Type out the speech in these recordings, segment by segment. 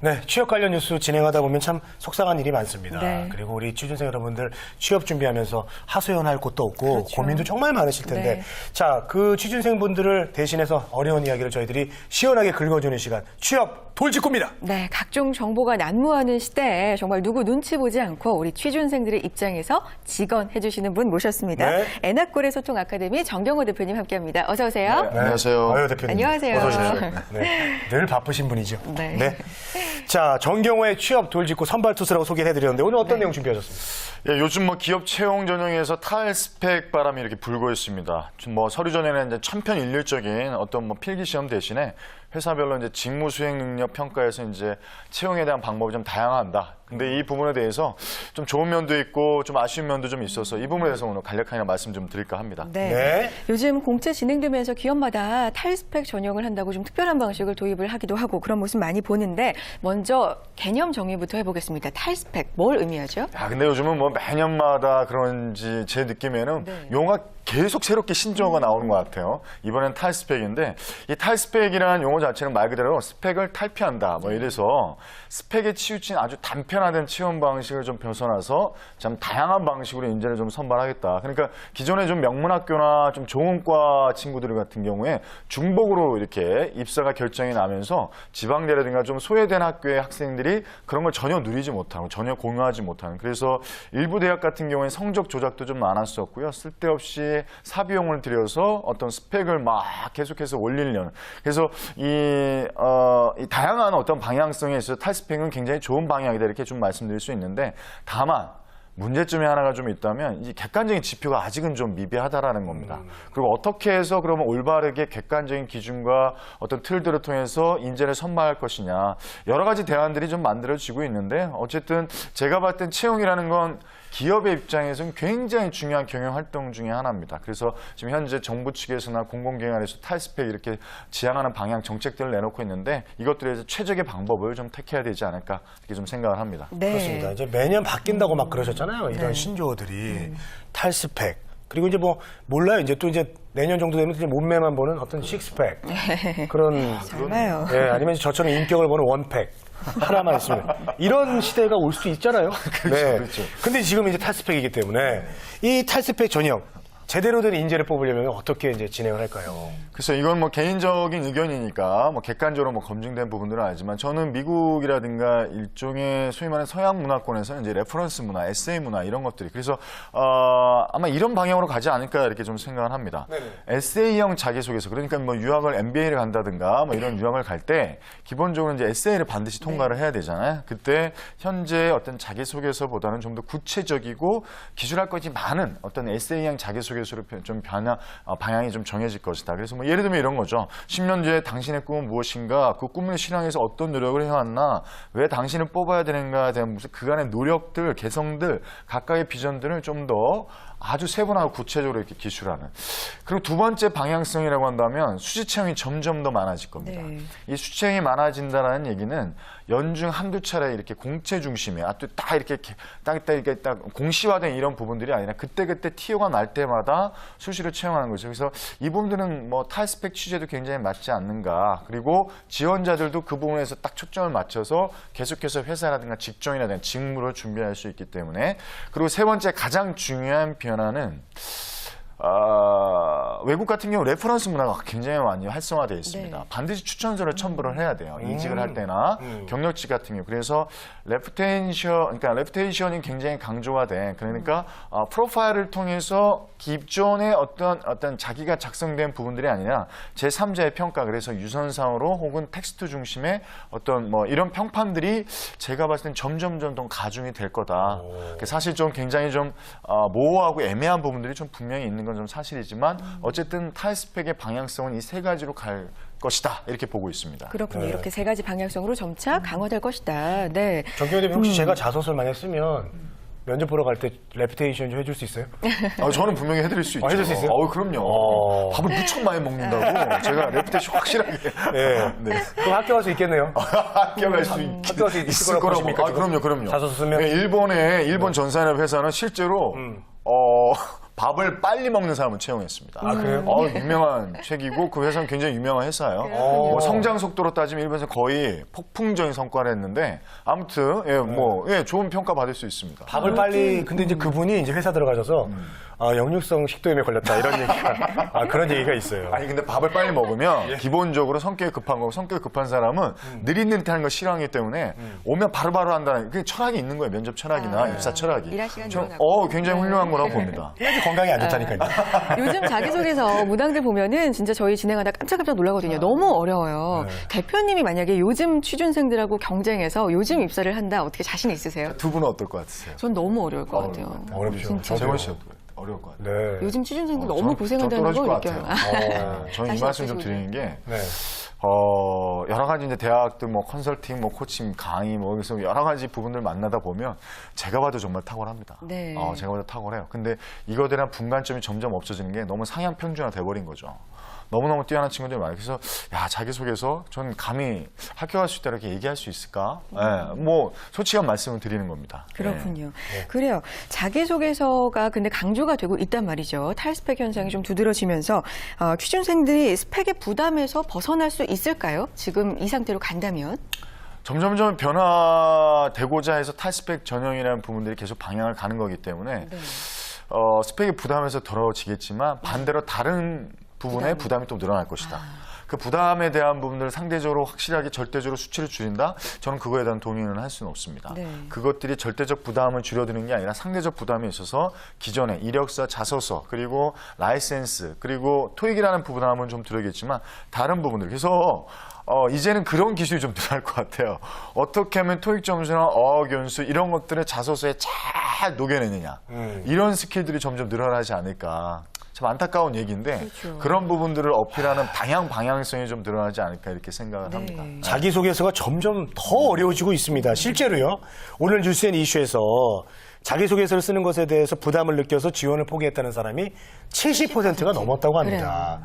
네, 취업 관련 뉴스 진행하다 보면 참 속상한 일이 많습니다. 네. 그리고 우리 취준생 여러분들 취업 준비하면서 하소연할 곳도 없고 그렇죠. 고민도 정말 많으실 텐데 네. 자, 그 취준생분들을 대신해서 어려운 이야기를 저희들이 시원하게 긁어주는 시간 취업 돌직구입니다. 네, 각종 정보가 난무하는 시대에 정말 누구 눈치 보지 않고 우리 취준생들의 입장에서 직언해 주시는 분 모셨습니다. 네. 에나꼴의 소통 아카데미 정경호 대표님 함께합니다. 어서 오세요. 네. 안녕하세요. 아유, 대표님. 안녕하세요. 어서 오십시오. 네. 늘 바쁘신 분이죠. 네. 자, 정경호의 취업 돌직구 선발 투수라고 소개를 해드렸는데 오늘 어떤 내용 준비하셨습니까? 예, 요즘 뭐 기업 채용 전형에서 탈스펙 바람이 이렇게 불고 있습니다. 뭐 서류 전형에는 이제 천편일률적인 어떤 뭐 필기 시험 대신에 회사별로 이제 직무 수행 능력 평가에서 이제 채용에 대한 방법이 좀 다양하다. 근데 이 부분에 대해서 좀 좋은 면도 있고 좀 아쉬운 면도 좀 있어서 이 부분에 대해서 오늘 간략하게 말씀 좀 드릴까 합니다. 네. 네. 요즘 공채 진행되면서 기업마다 탈스펙 전형을 한다고 좀 특별한 방식을 도입을 하기도 하고 그런 모습 많이 보는데 먼저 개념 정의부터 해보겠습니다. 탈스펙 뭘 의미하죠? 야, 근데 요즘은 뭐 매년마다 그런지 제 느낌에는 네. 용어가 계속 새롭게 신조어가 나오는 것 같아요. 이번엔 탈스펙인데 이 탈스펙이라는 용어 자체는 말 그대로 스펙을 탈피한다. 뭐 이래서 스펙에 치우친 아주 단편화된 채용 방식을 좀 벗어나서 좀 다양한 방식으로 인재를 좀 선발하겠다. 그러니까 기존에 좀 명문학교나 좀 좋은 과 친구들 같은 경우에 중복으로 이렇게 입사가 결정이 나면서 지방대라든가 좀 소외된 학교의 학생들이 그런 걸 전혀 누리지 못하고 전혀 공유하지 못하는 그래서 일부 대학 같은 경우에 성적 조작도 좀 많았었고요. 쓸데없이 사비용을 들여서 어떤 스펙을 막 계속해서 올리려는 그래서 이 다양한 어떤 방향성에 있어서 탈스펙은 굉장히 좋은 방향이다 이렇게 좀 말씀드릴 수 있는데 다만 문제점이 하나가 좀 있다면 이 객관적인 지표가 아직은 좀 미비하다라는 겁니다. 그리고 어떻게 해서 그러면 올바르게 객관적인 기준과 어떤 틀들을 통해서 인재를 선발할 것이냐 여러 가지 대안들이 좀 만들어지고 있는데 어쨌든 제가 봤을 땐 채용이라는 건 기업의 입장에서는 굉장히 중요한 경영 활동 중에 하나입니다. 그래서 지금 현재 정부 측에서나 공공기관에서 탈스펙 이렇게 지향하는 방향 정책들을 내놓고 있는데 이것들에 대해서 최적의 방법을 좀 택해야 되지 않을까 이렇게 좀 생각을 합니다. 네. 그렇습니다. 이제 매년 바뀐다고 막 그러셨잖아요. 이런 신조어들이 탈스펙. 그리고 이제 뭐 몰라요. 이제 또 이제 내년 정도 되면 이제 몸매만 보는 어떤 식스팩 그런 정말요. 예, 아니면 저처럼 인격을 보는 원팩 하나만 있으면 이런 시대가 올 수 있잖아요. 네. 그렇죠. 근데 지금 이제 탈스펙이기 때문에 이 탈스펙 전형 제대로 된 인재를 뽑으려면 어떻게 이제 진행을 할까요? 글쎄 이건 뭐 개인적인 의견이니까 뭐 객관적으로 뭐 검증된 부분들은 알지만 저는 미국이라든가 일종의 소위 말하는 서양 문화권에서는 이제 레퍼런스 문화, 에세이 문화 이런 것들이 그래서 아마 이런 방향으로 가지 않을까 이렇게 좀 생각을 합니다. 네네. 에세이형 자기소개서 그러니까 뭐 유학을 MBA를 간다든가 뭐 이런 유학을 갈 때 기본적으로 이제 에세이를 반드시 통과를 해야 되잖아요. 그때 현재 어떤 자기소개서보다는 좀 더 구체적이고 기술할 것이 많은 어떤 에세이형 자기소개서로 좀 방향이 좀 정해질 것이다. 그래서 뭐 예를 들면 이런 거죠. 10년 뒤에 당신의 꿈은 무엇인가? 그 꿈을 실현하기 위해서 어떤 노력을 해왔나? 왜 당신을 뽑아야 되는가에 대한 무슨 그간의 노력들, 개성들, 각각의 비전들을 좀 더 아주 세분하고 구체적으로 이렇게 기술하는. 그리고 두 번째 방향성이라고 한다면 수시 채용이 점점 더 많아질 겁니다. 네. 이 수시 채용이 많아진다는 얘기는 연중 한두 차례 이렇게 공채 중심에 딱 이렇게 딱 공시화된 이런 부분들이 아니라 그때그때 티오가 날 때마다 수시로 채용하는 거죠. 그래서 이 부분들은 뭐 탈스펙 취재도 굉장히 맞지 않는가. 그리고 지원자들도 그 부분에서 딱 초점을 맞춰서 계속해서 회사라든가 직종이라든가 직무를 준비할 수 있기 때문에 그리고 세 번째 가장 중요한 변화는 외국 같은 경우 레퍼런스 문화가 굉장히 많이 활성화되어 있습니다. 네. 반드시 추천서를 첨부를 해야 돼요. 이직을 할 때나 경력직 같은 경우. 그래서 레푸테이션이 굉장히 강조가 돼. 그러니까 프로파일을 통해서 기존의 어떤 자기가 작성된 부분들이 아니라 제3자의 평가. 그래서 유선상으로 혹은 텍스트 중심의 어떤 뭐 이런 평판들이 제가 봤을 땐 점점 더 가중이 될 거다. 사실 좀 굉장히 좀 모호하고 애매한 부분들이 좀 분명히 있는 건 좀 사실이지만 어쨌든 탈스펙의 방향성은 이 세 가지로 갈 것이다 이렇게 보고 있습니다. 그렇군요. 네. 이렇게 세 가지 방향성으로 점차 강화될 것이다. 네. 정경호 대표 혹시 제가 자소서를 만약 쓰면 면접 보러 갈 때 레퓨테이션 좀 해줄 수 있어요? 저는 분명히 해드릴 수 있죠. 해줄 수 있어요? 그럼요. 밥을 무척 많이 먹는다고 제가 레퓨테이션 확실하게. 네. 네. 그럼 학교 가서 있겠네요. 학교 갈 수 학교 가서 있을 거라고. 보십니까, 지금? 그럼요. 자소서 쓰면? 네, 일본 전산업 회사는 실제로 밥을 빨리 먹는 사람을 채용했습니다. 아, 그래요? 유명한 책이고 그 회사는 굉장히 유명한 회사예요. 그렇군요. 뭐 성장 속도로 따지면 일본에서 거의 폭풍적인 성과를 했는데 아무튼 좋은 평가 받을 수 있습니다. 밥을 빨리 근데 이제 그분이 이제 회사 들어가셔서 역류성 식도염에 걸렸다 이런 얘기가 그런 얘기가 있어요. 아니 근데 밥을 빨리 먹으면 기본적으로 성격이 급한 거고 성격이 급한 사람은 느릿느릿하는 걸 싫어하기 때문에 오면 바로바로 한다는 그 철학이 있는 거예요. 면접 철학이나 입사 철학이. 일할 시간 저, 늘어나고. 굉장히 훌륭한 거라고 봅니다. 해야지 건강이 안 좋다니까요. 요즘 자기소개서 문항들 보면은 진짜 저희 진행하다 깜짝깜짝 놀라거든요. 너무 어려워요. 대표님이 만약에 요즘 취준생들하고 경쟁해서 요즘 입사를 한다 어떻게 자신 있으세요? 두 분은 어떨 것 같으세요? 전 너무 어려울 것 같아요. 어렵죠. 진짜. 재원 씨 어려울 것 같아요. 네. 요즘 취준생들 저- 너무 저 고생한다는 떨어질 걸 것 느껴요. 같아요. 저는 이 자신 말씀 좀 없으시군요. 드리는 게 네. 여러 가지 이제 대학들 뭐 컨설팅, 뭐 코칭, 강의 뭐 여기서 여러 가지 부분들 만나다 보면 제가 봐도 정말 탁월합니다. 네. 제가 봐도 탁월해요. 근데 이거에 대한 분간점이 점점 없어지는 게 너무 상향 평준화 돼버린 거죠. 너무너무 뛰어난 친구들이 많아요. 그래서 자기소개서 전 감히 합격할 수 있다 이렇게 얘기할 수 있을까? 뭐 솔직한 말씀을 드리는 겁니다. 그렇군요. 그래요. 자기소개서가 근데 강조가 되고 있단 말이죠. 탈스펙 현상이 좀 두드러지면서 취준생들이 스펙의 부담에서 벗어날 수 있을까요? 지금 이 상태로 간다면? 점점점 변화되고자 해서 탈스펙 전형이라는 부분들이 계속 방향을 가는 거기 때문에 네. 스펙의 부담에서 덜어지겠지만 반대로 다른 부분에 부담이 또 늘어날 것이다. 그 부담에 대한 부분들을 상대적으로 확실하게 절대적으로 수치를 줄인다? 저는 그거에 대한 동의는 할 수는 없습니다. 네. 그것들이 절대적 부담을 줄여드는 게 아니라 상대적 부담에 있어서 기존에 이력서, 자소서, 그리고 라이센스, 그리고 토익이라는 부담은 좀 들어야겠지만 다른 부분들. 그래서 이제는 그런 기술이 좀 늘어날 것 같아요. 어떻게 하면 토익 점수나 어학 연수 이런 것들을 자소서에 잘 녹여내느냐. 이런 스킬들이 점점 늘어나지 않을까. 참 안타까운 얘기인데 그렇죠. 그런 부분들을 어필하는 방향성이 좀 늘어나지 않을까 이렇게 생각을 합니다. 자기소개서가 점점 더 어려워지고 있습니다. 실제로요. 오늘 뉴스앤 이슈에서 자기소개서를 쓰는 것에 대해서 부담을 느껴서 지원을 포기했다는 사람이 70%가 넘었다고 합니다.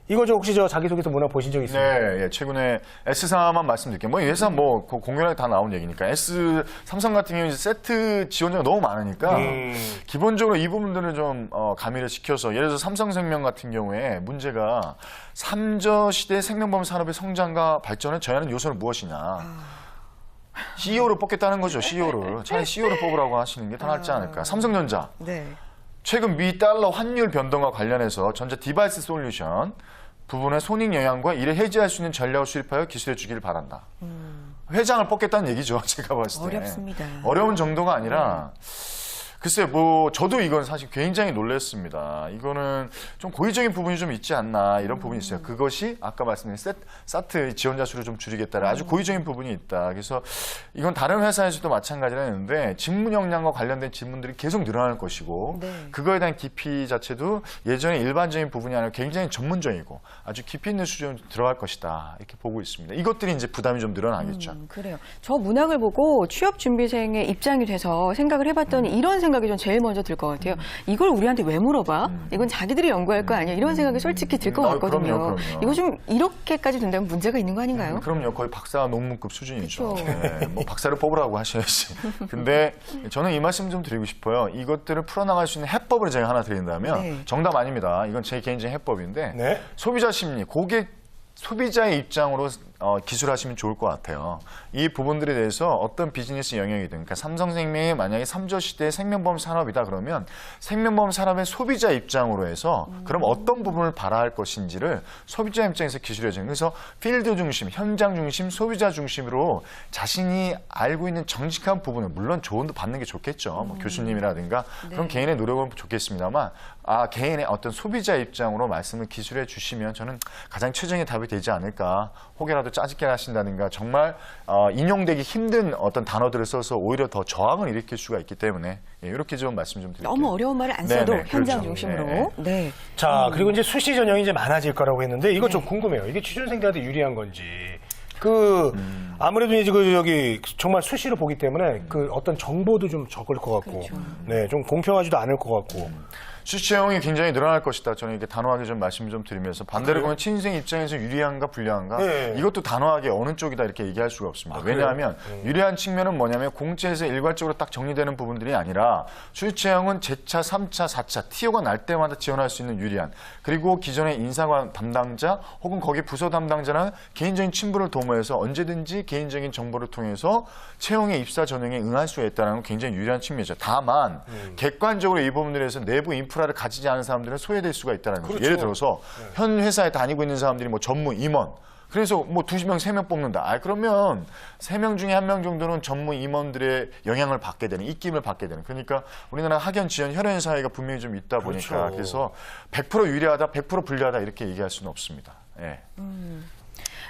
이거 혹시 자기소개서 문항 보신 적 있어요? 네, 최근에 S사만 말씀드릴게요. 이 회사 공연에 다 나온 얘기니까. 삼성 같은 경우는 이제 세트 지원자가 너무 많으니까 기본적으로 이 부분들을 좀 가미를 시켜서 예를 들어서 삼성생명 같은 경우에 문제가 3저 시대 생명보험 산업의 성장과 발전을 저해하는 요소는 무엇이냐. CEO를 뽑겠다는 거죠, CEO를. 차라리 CEO를 뽑으라고 하시는 게 더 낫지 않을까. 삼성전자. 네. 최근 미 달러 환율 변동과 관련해서 전자 디바이스 솔루션 부분의 손익 영향과 이를 해지할 수 있는 전략을 수립하여 기술해 주기를 바란다. 회장을 뽑겠다는 얘기죠. 제가 봤을 때. 어렵습니다. 어려운 정도가 아니라 글쎄요, 저도 이건 사실 굉장히 놀랐습니다. 이거는 좀 고의적인 부분이 좀 있지 않나 이런 부분이 있어요. 그것이 아까 말씀드린 사트 지원자 수를 좀 줄이겠다는 아주 고의적인 부분이 있다. 그래서 이건 다른 회사에서도 마찬가지라 했는데 직무 역량과 관련된 질문들이 계속 늘어날 것이고 네. 그거에 대한 깊이 자체도 예전에 일반적인 부분이 아니라 굉장히 전문적이고 아주 깊이 있는 수준으로 들어갈 것이다. 이렇게 보고 있습니다. 이것들이 이제 부담이 좀 늘어나겠죠. 그래요. 저 문학을 보고 취업준비생의 입장이 돼서 생각을 해봤더니 이런 생각이 전 제일 먼저 들 것 같아요. 이걸 우리한테 왜 물어봐? 이건 자기들이 연구할 거 아니야? 이런 생각이 솔직히 들 것 같거든요. 그럼요. 이거 좀 이렇게까지 된다면 문제가 있는 거 아닌가요? 그럼요. 거의 박사 논문급 수준이죠. 그쵸. 네, 박사를 뽑으라고 하셔야지. 근데 저는 이 말씀 좀 드리고 싶어요. 이것들을 풀어나갈 수 있는 해법을 제가 하나 드린다면 네. 정답 아닙니다. 이건 제 개인적인 해법인데 네. 소비자 심리, 소비자의 입장으로 기술하시면 좋을 것 같아요. 이 부분들에 대해서 어떤 비즈니스 영역이든, 그러니까 삼성생명이 만약에 3조 시대의 생명보험 산업이다 그러면 생명보험 산업의 소비자 입장으로 해서 그럼 어떤 부분을 바라할 것인지를 소비자 입장에서 기술해주는. 그래서 필드 중심, 현장 중심, 소비자 중심으로 자신이 알고 있는 정직한 부분을 물론 조언도 받는 게 좋겠죠. 뭐 교수님이라든가 그런 개인의 노력은 좋겠습니다만 개인의 어떤 소비자 입장으로 말씀을 기술해 주시면 저는 가장 최적의 답이 되지 않을까. 혹여라도 짜집게 하신다든가 정말 인용되기 힘든 어떤 단어들을 써서 오히려 더 저항을 일으킬 수가 있기 때문에 이렇게 좀 말씀 좀 드릴게요. 너무 어려운 말을 안 써도 네네, 현장 그렇죠. 중심으로. 네. 네. 자, 그리고 이제 수시 전형이 이제 많아질 거라고 했는데 이거 좀 궁금해요. 이게 취준생들한테 유리한 건지. 아무래도 이제 여기 정말 수시로 보기 때문에 그 어떤 정보도 좀 적을 것 같고, 네, 좀 공평하지도 않을 것 같고. 수치 채용이 굉장히 늘어날 것이다. 저는 이렇게 단호하게 좀 말씀 좀 드리면서 반대로 보면 취준생 입장에서 유리한가 불리한가 네. 이것도 단호하게 어느 쪽이다 이렇게 얘기할 수가 없습니다. 왜냐하면 유리한 측면은 뭐냐면 공채에서 일괄적으로 딱 정리되는 부분들이 아니라 수시 채용은 제차, 3차, 4차 티오가 날 때마다 지원할 수 있는 유리한 그리고 기존의 인사관 담당자 혹은 거기 부서 담당자나 개인적인 친분을 도모해서 언제든지 개인적인 정보를 통해서 채용의 입사 전형에 응할 수 있다는 건 굉장히 유리한 측면이죠. 다만 객관적으로 이 부분들에서 내부 인프라를 가지지 않은 사람들은 소외될 수가 있다는 거죠. 그렇죠. 예를 들어서 현 회사에 다니고 있는 사람들이 뭐 전무 임원 그래서 뭐 2명, 3명 뽑는다. 그러면 3명 중에 1명 정도는 전무 임원들의 영향을 받게 되는, 입김을 받게 되는. 그러니까 우리나라 학연, 지연, 혈연 사회가 분명히 좀 있다 보니까 그렇죠. 그래서 100% 유리하다, 100% 불리하다 이렇게 얘기할 수는 없습니다. 예.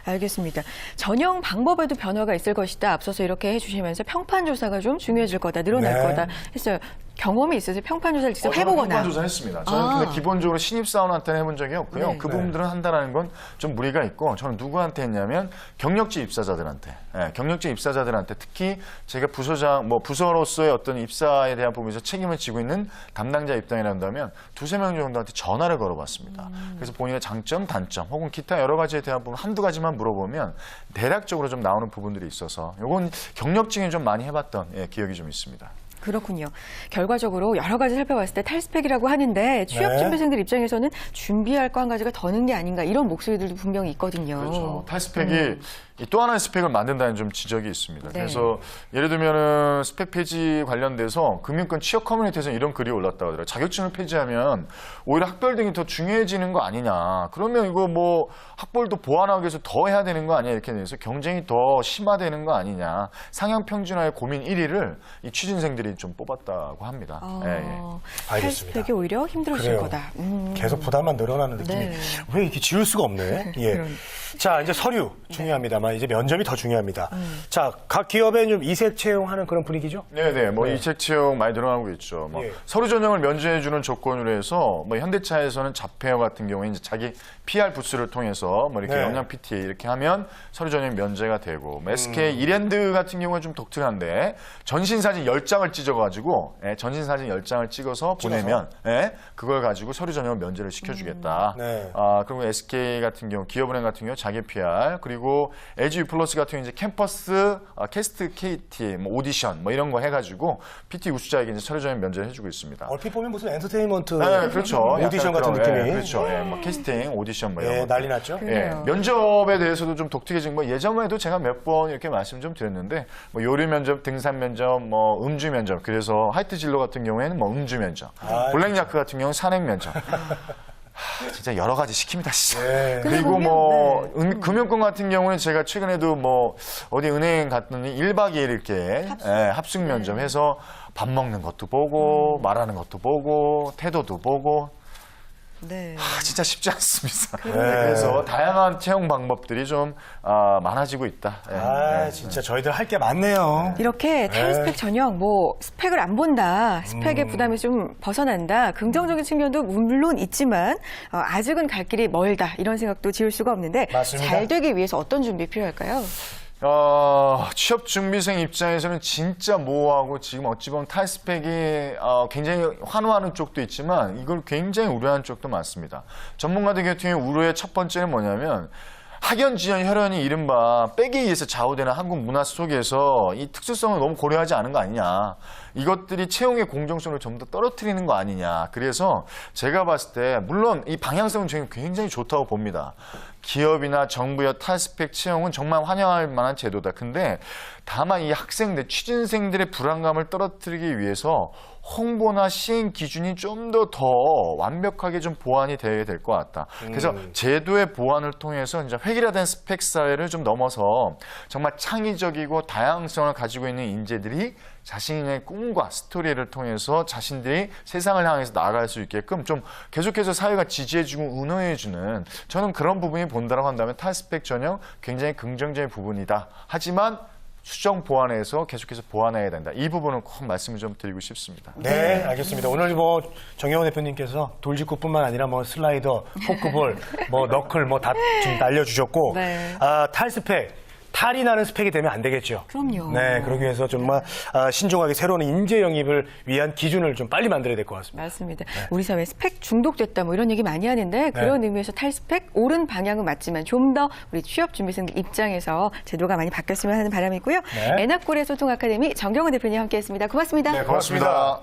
알겠습니다. 전형 방법에도 변화가 있을 것이다. 앞서서 이렇게 해주시면서 평판 조사가 좀 중요해질 거다, 늘어날 네. 거다 했어요. 경험이 있으세요? 평판 조사를 직접 저는 해보거나. 평판 조사했습니다. 저는 근데 기본적으로 신입사원한테는 해본 적이 없고요. 네. 그 부분들은 한다는 건 좀 무리가 있고 저는 누구한테 했냐면 경력직 입사자들한테, 경력직 입사자들한테 특히 제가 부서장, 뭐 부서로서의 어떤 입사에 대한 부분에서 책임을 지고 있는 담당자 입장이란다면 2-3명 정도한테 전화를 걸어봤습니다. 그래서 본인의 장점, 단점 혹은 기타 여러 가지에 대한 부분 한두 가지만 물어보면 대략적으로 좀 나오는 부분들이 있어서 이건 경력직이 좀 많이 해봤던 기억이 좀 있습니다. 그렇군요. 결과적으로 여러 가지 살펴봤을 때 탈스펙이라고 하는데 취업준비생들 입장에서는 준비할 거 한 가지가 더 는 게 아닌가 이런 목소리들도 분명히 있거든요. 그렇죠. 탈스펙이 또 하나의 스펙을 만든다는 좀 지적이 있습니다. 네. 그래서 예를 들면은 스펙 폐지 관련돼서 금융권 취업 커뮤니티에서 이런 글이 올랐다고 하더라고요. 자격증을 폐지하면 오히려 학벌 등이 더 중요해지는 거 아니냐. 그러면 이거 뭐 학벌도 보완하기 위해서 더 해야 되는 거 아니냐 이렇게 돼서 경쟁이 더 심화되는 거 아니냐. 상향 평준화의 고민 1위를 이 취준생들이 좀 뽑았다고 합니다. 알겠습니다. 탈스펙이 오히려 힘들어질 그래요. 거다. 계속 부담만 늘어나는 느낌이 네. 왜 이렇게 지울 수가 없네. 예. 그럼. 자, 이제 서류 중요합니다만 이제 면접이 더 중요합니다. 자, 각 기업에 좀 이색 채용하는 그런 분위기죠? 네네, 뭐 이책 채용 많이 늘어나고 있죠. 뭐 예. 서류 전형을 면제해주는 조건으로 해서 뭐 현대차에서는 자폐어 같은 경우에 이제 자기 PR 부스를 통해서 뭐 이렇게 네. 영양 PTA 이렇게 하면 서류 전형 면제가 되고 뭐 SK 이랜드 같은 경우는 좀 독특한데 전신 사진 10장을 찢어가지고 전신 사진 10장을 찍어서 보내면 그걸 가지고 서류 전형을 면제를 시켜주겠다. 네. 그리고 SK 같은 경우, 기업은행 같은 경우 자기 PR 그리고 LG U+플러스 같은 경우 이제 캠퍼스 캐스트 KT 뭐 오디션 뭐 이런 거 해가지고 PT 우수자에게 이제 서류 전형 면제를 해주고 있습니다. 얼핏 보면 무슨 엔터테인먼트 네, 그렇죠. 오디션 약간 같은 그런, 느낌이. 그렇죠. 뭐 캐스팅, 오디션 뭐 이런 예, 거. 난리 났죠? 그래요. 면접에 대해서도 좀 독특해진 거 예전에도 제가 몇 번 이렇게 말씀 좀 드렸는데 뭐 요리 면접, 등산 면접, 뭐 음주 면접 그래서 하이트 진로 같은 경우에는 뭐 음주 면접, 블랙야크 같은 경우는 산행 면접. 진짜 여러 가지 시킵니다, 진짜. 네. 그리고 뭐 금융권 같은 경우는 제가 최근에도 뭐 어디 은행 갔더니 1박 2일 이렇게 합숙 면접해서 밥 먹는 것도 보고 말하는 것도 보고 태도도 보고 네. 진짜 쉽지 않습니다. 그래서 다양한 채용 방법들이 좀 많아지고 있다. 진짜 저희들 할 게 많네요. 이렇게 탈스펙 전형, 뭐 스펙을 안 본다, 스펙의 부담이 좀 벗어난다, 긍정적인 측면도 물론 있지만 아직은 갈 길이 멀다 이런 생각도 지울 수가 없는데 맞습니다. 잘 되기 위해서 어떤 준비 필요할까요? 취업 준비생 입장에서는 진짜 모호하고 지금 어찌 보면 탈스펙이 굉장히 환호하는 쪽도 있지만 이걸 굉장히 우려하는 쪽도 많습니다. 전문가들 같은 경우 우려의 첫 번째는 뭐냐면 학연, 지연, 혈연이 이른바 빼기 위해서 좌우되는 한국 문화 속에서 이 특수성을 너무 고려하지 않은 거 아니냐. 이것들이 채용의 공정성을 좀 더 떨어뜨리는 거 아니냐. 그래서 제가 봤을 때 물론 이 방향성은 저는 굉장히 좋다고 봅니다. 기업이나 정부의 탈스펙 채용은 정말 환영할 만한 제도다. 근데 다만 이 학생들, 취준생들의 불안감을 떨어뜨리기 위해서 홍보나 시행 기준이 좀 더 완벽하게 좀 보완이 되어야 될 것 같다. 그래서 제도의 보완을 통해서 이제 획일화된 스펙 사회를 좀 넘어서 정말 창의적이고 다양성을 가지고 있는 인재들이 자신의 꿈과 스토리를 통해서 자신들이 세상을 향해서 나아갈 수 있게끔 좀 계속해서 사회가 지지해주고 응원해주는 저는 그런 부분이 본다라고 한다면 탈스펙 전형 굉장히 긍정적인 부분이다. 하지만 수정 보완해서 계속해서 보완해야 된다. 이 부분은 꼭 말씀을 좀 드리고 싶습니다. 네, 알겠습니다. 오늘 뭐 정영훈 대표님께서 돌직구뿐만 아니라 뭐 슬라이더, 포크볼, 뭐 너클 뭐 다 좀 알려주셨고 네. 탈스펙 탈이 나는 스펙이 되면 안 되겠죠. 그럼요. 네, 그러기 위해서 정말 신중하게 새로운 인재 영입을 위한 기준을 좀 빨리 만들어야 될 것 같습니다. 맞습니다. 우리 사회 스펙 중독됐다 뭐 이런 얘기 많이 하는데 그런 의미에서 탈스펙 옳은 방향은 맞지만 좀 더 우리 취업 준비생들 입장에서 제도가 많이 바뀌었으면 하는 바람이고요. 네. 엔합고래 소통 아카데미 정경호 대표님 함께했습니다. 고맙습니다. 네, 고맙습니다.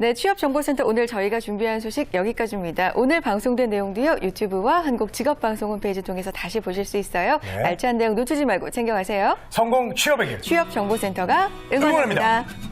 네, 취업정보센터 오늘 저희가 준비한 소식 여기까지입니다. 오늘 방송된 내용도요, 유튜브와 한국직업방송 홈페이지 통해서 다시 보실 수 있어요. 네. 알찬 내용 놓치지 말고 챙겨가세요. 성공 취업의 길. 취업정보센터가 응원합니다. 응원합니다.